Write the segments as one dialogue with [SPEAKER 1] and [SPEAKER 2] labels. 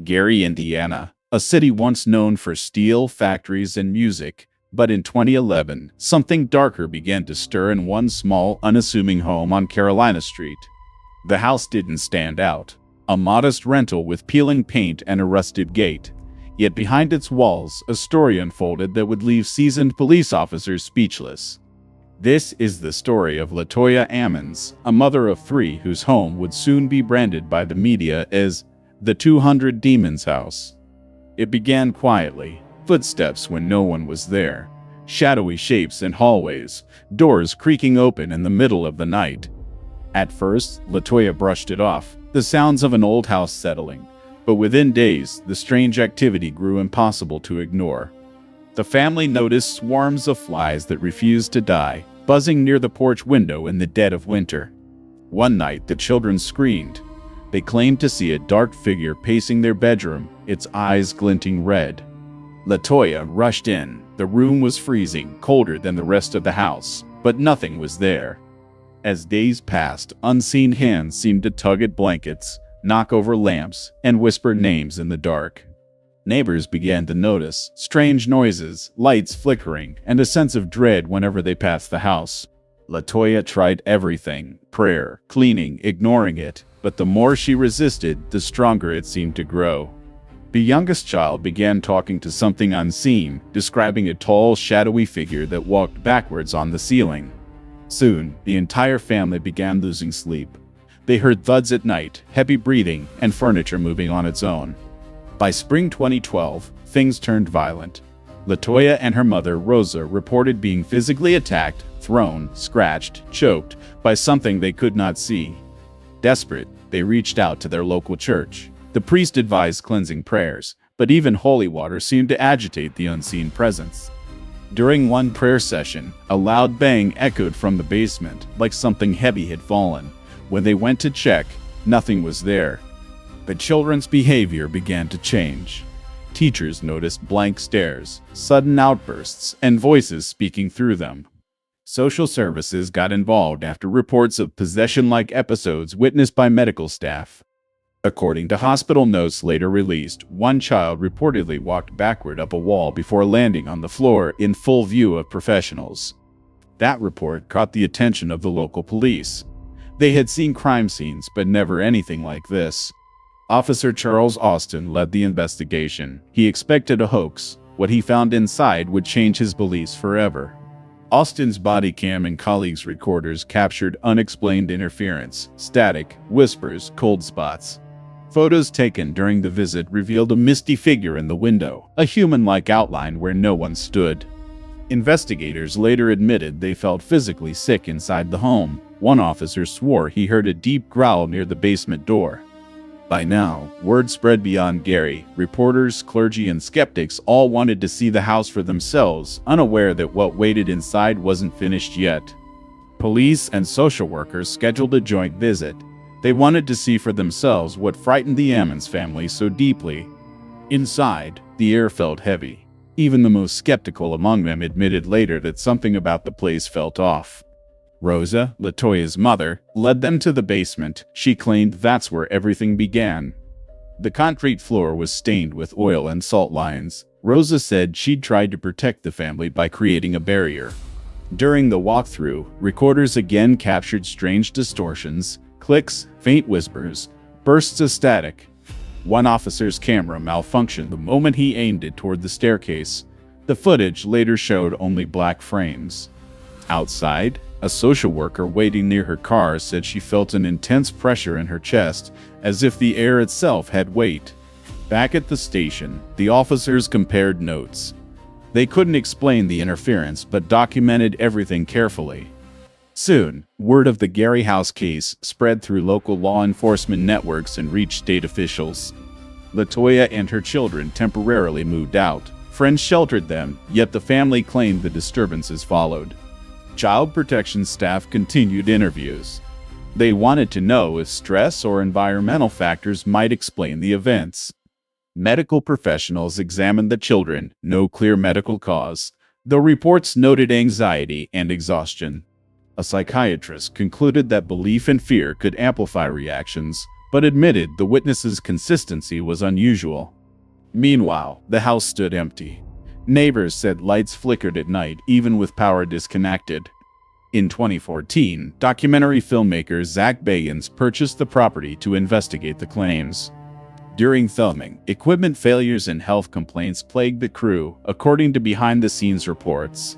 [SPEAKER 1] Gary, Indiana, a city once known for steel factories and music, but in 2011, something darker began to stir in one small, unassuming home on Carolina Street. The house didn't stand out, a modest rental with peeling paint and a rusted gate. Yet behind its walls, a story unfolded that would leave seasoned police officers speechless. This is the story of Latoya Ammons, a mother of three whose home would soon be branded by the media as the 200 Demons House. It began quietly, footsteps when no one was there, shadowy shapes in hallways, doors creaking open in the middle of the night. At first, Latoya brushed it off, the sounds of an old house settling, but within days, the strange activity grew impossible to ignore. The family noticed swarms of flies that refused to die, buzzing near the porch window in the dead of winter. One night, the children screamed. They claimed to see a dark figure pacing their bedroom, its eyes glinting red. Latoya rushed in. The room was freezing, colder than the rest of the house, but nothing was there. As days passed, unseen hands seemed to tug at blankets, knock over lamps, and whisper names in the dark. Neighbors began to notice strange noises, lights flickering, and a sense of dread whenever they passed the house. Latoya tried everything, prayer, cleaning, ignoring it, but the more she resisted, the stronger it seemed to grow. The youngest child began talking to something unseen, describing a tall, shadowy figure that walked backwards on the ceiling. Soon, the entire family began losing sleep. They heard thuds at night, heavy breathing, and furniture moving on its own. By spring 2012, things turned violent. Latoya and her mother, Rosa, reported being physically attacked, thrown, scratched, choked by something they could not see. Desperate, they reached out to their local church. The priest advised cleansing prayers, but even holy water seemed to agitate the unseen presence. During one prayer session, a loud bang echoed from the basement, like something heavy had fallen. When they went to check, nothing was there. The children's behavior began to change. Teachers noticed blank stares, sudden outbursts, and voices speaking through them. Social services got involved after reports of possession-like episodes witnessed by medical staff. According to hospital notes later released, one child reportedly walked backward up a wall before landing on the floor in full view of professionals. That report caught the attention of the local police. They had seen crime scenes, but never anything like this. Officer Charles Austin led the investigation. He expected a hoax. What he found inside would change his beliefs forever. Austin's body cam and colleagues' recorders captured unexplained interference, static, whispers, cold spots. Photos taken during the visit revealed a misty figure in the window, a human-like outline where no one stood. Investigators later admitted they felt physically sick inside the home. One officer swore he heard a deep growl near the basement door. By now, word spread beyond Gary. Reporters, clergy, and skeptics all wanted to see the house for themselves, unaware that what waited inside wasn't finished yet. Police and social workers scheduled a joint visit. They wanted to see for themselves what frightened the Ammons family so deeply. Inside, the air felt heavy. Even the most skeptical among them admitted later that something about the place felt off. Rosa, Latoya's mother, led them to the basement. She claimed that's where everything began. The concrete floor was stained with oil and salt lines. Rosa said she'd tried to protect the family by creating a barrier. During the walkthrough, recorders again captured strange distortions, clicks, faint whispers, bursts of static. One officer's camera malfunctioned the moment he aimed it toward the staircase. The footage later showed only black frames. Outside, a social worker waiting near her car said she felt an intense pressure in her chest, as if the air itself had weight. Back at the station, the officers compared notes. They couldn't explain the interference, but documented everything carefully. Soon, word of the Gary House case spread through local law enforcement networks and reached state officials. Latoya and her children temporarily moved out. Friends sheltered them, yet the family claimed the disturbances followed. Child protection staff continued interviews. They wanted to know if stress or environmental factors might explain the events. Medical professionals examined the children, no clear medical cause, though reports noted anxiety and exhaustion. A psychiatrist concluded that belief and fear could amplify reactions, but admitted the witnesses' consistency was unusual. Meanwhile, the house stood empty. Neighbors said lights flickered at night, even with power disconnected. In 2014, documentary filmmaker Zach Bagans purchased the property to investigate the claims. During filming, equipment failures and health complaints plagued the crew, according to behind-the-scenes reports.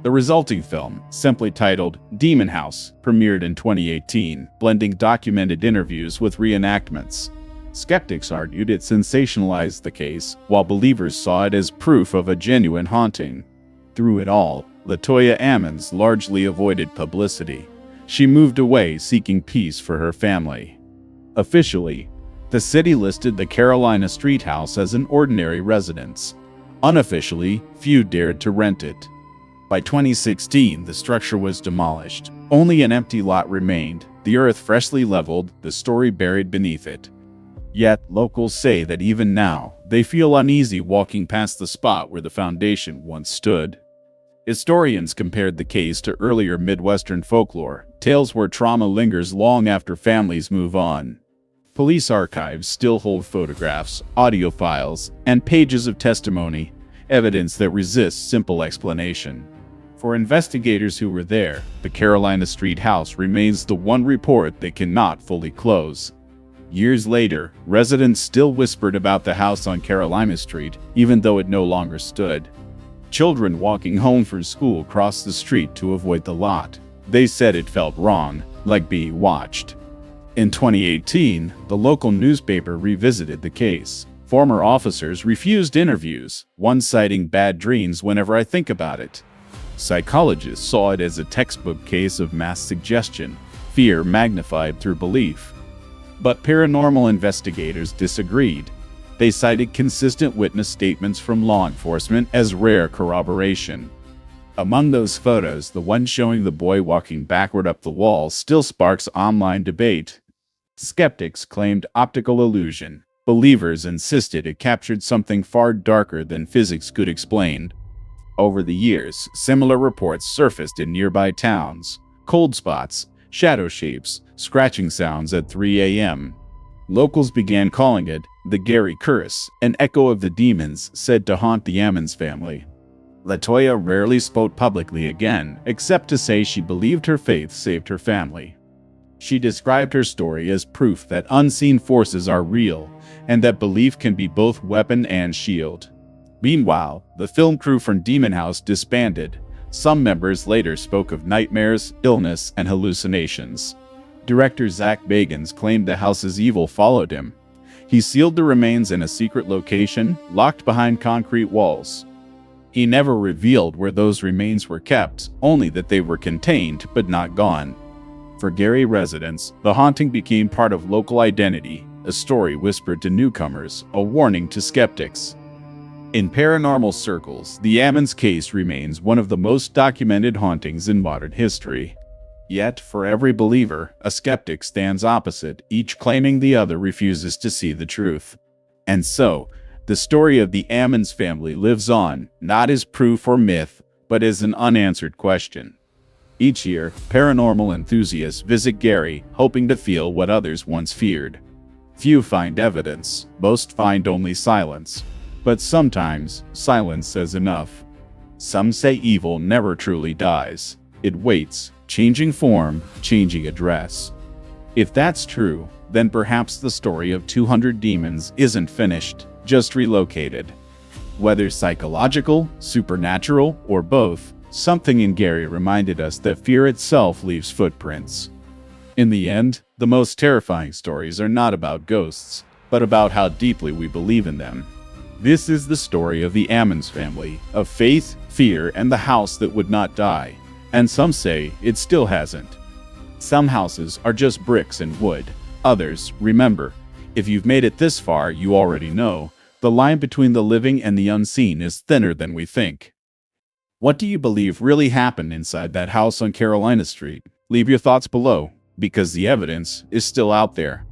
[SPEAKER 1] The resulting film, simply titled Demon House, premiered in 2018, blending documented interviews with reenactments. Skeptics argued it sensationalized the case, while believers saw it as proof of a genuine haunting. Through it all, Latoya Ammons largely avoided publicity. She moved away seeking peace for her family. Officially, the city listed the Carolina Street house as an ordinary residence. Unofficially, few dared to rent it. By 2016, the structure was demolished. Only an empty lot remained, the earth freshly leveled, the story buried beneath it. Yet, locals say that even now, they feel uneasy walking past the spot where the foundation once stood. Historians compared the case to earlier Midwestern folklore, tales where trauma lingers long after families move on. Police archives still hold photographs, audio files, and pages of testimony, evidence that resists simple explanation. For investigators who were there, the Carolina Street house remains the one report they cannot fully close. Years later, residents still whispered about the house on Carolina Street, even though it no longer stood. Children walking home from school crossed the street to avoid the lot. They said it felt wrong, like being watched. In 2018, the local newspaper revisited the case. Former officers refused interviews, one citing bad dreams whenever I think about it. Psychologists saw it as a textbook case of mass suggestion, fear magnified through belief. But paranormal investigators disagreed. They cited consistent witness statements from law enforcement as rare corroboration. Among those photos, the one showing the boy walking backward up the wall still sparks online debate. Skeptics claimed optical illusion. Believers insisted it captured something far darker than physics could explain. Over the years, similar reports surfaced in nearby towns. Cold spots, shadow shapes, scratching sounds at 3 a.m. Locals began calling it the Gary Curse, an echo of the demons said to haunt the Ammons family. Latoya rarely spoke publicly again, except to say she believed her faith saved her family. She described her story as proof that unseen forces are real, and that belief can be both weapon and shield. Meanwhile, the film crew from Demon House disbanded. Some members later spoke of nightmares, illness, and hallucinations. Director Zach Bagans claimed the house's evil followed him. He sealed the remains in a secret location, locked behind concrete walls. He never revealed where those remains were kept, only that they were contained but not gone. For Gary residents, the haunting became part of local identity, a story whispered to newcomers, a warning to skeptics. In paranormal circles, the Ammons case remains one of the most documented hauntings in modern history. Yet, for every believer, a skeptic stands opposite, each claiming the other refuses to see the truth. And so, the story of the Ammons family lives on, not as proof or myth, but as an unanswered question. Each year, paranormal enthusiasts visit Gary, hoping to feel what others once feared. Few find evidence, most find only silence. But sometimes, silence says enough. Some say evil never truly dies. It waits, changing form, changing address. If that's true, then perhaps the story of 200 demons isn't finished, just relocated. Whether psychological, supernatural, or both, something in Gary reminded us that fear itself leaves footprints. In the end, the most terrifying stories are not about ghosts, but about how deeply we believe in them. This is the story of the Ammons family, of faith, fear, and the house that would not die. And some say it still hasn't. Some houses are just bricks and wood. Others, remember, if you've made it this far, you already know, the line between the living and the unseen is thinner than we think. What do you believe really happened inside that house on Carolina Street? Leave your thoughts below, because the evidence is still out there.